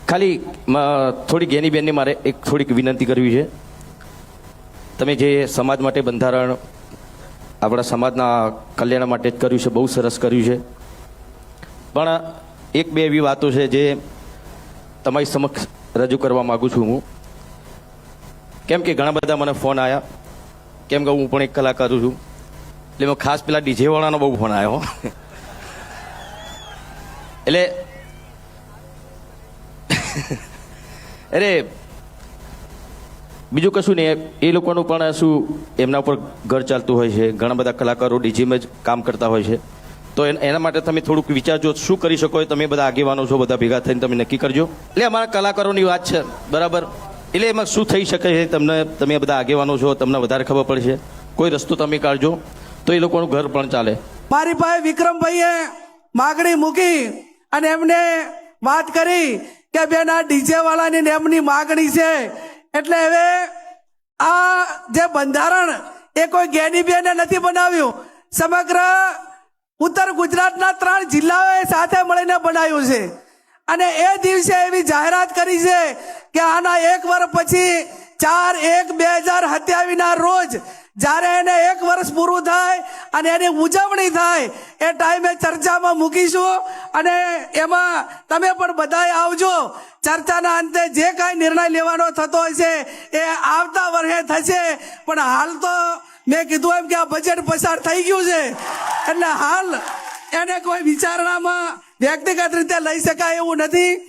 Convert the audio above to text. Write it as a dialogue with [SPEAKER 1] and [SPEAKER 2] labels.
[SPEAKER 1] ખાલી થોડીક એની બેનને મારે એક થોડીક વિનંતી કરવી છે. તમે જે સમાજ માટે બંધારણ આપણા સમાજના કલ્યાણ માટે જ કર્યું છે, બહુ સરસ કર્યું છે. પણ એક બે એવી વાતો છે જે તમારી સમક્ષ રજૂ કરવા માગું છું હું. કેમ કે ઘણા બધા મને ફોન આવ્યા, કેમ કે હું પણ એક કલાકાર છું, એટલે એમાં ખાસ પેલા ડીજે વાળાનો બહુ ફોન આવ્યો. એટલે અરે બીજું કશું નહીં, એ લોકોનું પણ શું એમના ઉપર ઘર ચાલતું હોય છે. ઘણા બધા કલાકારો ડીજીમાં જ કામ કરતા હોય છે. તો એના માટે તમે થોડુંક વિચારજો શું કરી શકો. તમે બધા આગેવાનો છો, બધા ભેગા થઈને તમે નક્કી કરજો. એટલે અમારા કલાકારોની વાત છે, બરાબર. એટલે એમાં શું થઈ શકે છે તમે બધા આગેવાનો છો, તમને વધારે ખબર પડશે. કોઈ રસ્તો તમે કાઢજો તો એ લોકોનું ઘર પણ ચાલે.
[SPEAKER 2] મારી પાસે વિક્રમભાઈએ માગણી મૂકી અને એમને વાત કરી કે બેન આ ડીજે વાળાની ને એમની માગણી છે, એટલે હવે આ જે બંધારણ એ કોઈ જ્ઞાની બેને નથી બનાવ્યું, સમગ્ર ઉત્તર ગુજરાતના 3 જિલ્લાઓએ સાથે મળીને બનાવ્યું છે. અને એ દિવસે એવી જાહેરાત કરી છે કે આના 1 વર્ષ પછી 4/1/2027 રોજ જ્યારે એને 1 વર્ષ પૂરું થાય અને એની ઉજવણી થાય એ ટાઈમે ચર્ચામાં મૂકીશું. અને એમાં તમે પણ બધાએ આવજો. ચર્ચાના અંતે જે કાંઈ નિર્ણય લેવાનો થતો હશે એ આવતા વર્ષે થશે. પણ હાલ તો મેં કીધું એમ કે આ બજેટ પસાર થઈ ગયું છે, એટલે હાલ એને કોઈ વિચારણામાં વ્યક્તિગત રીતે લઈ શકાય એવું નથી.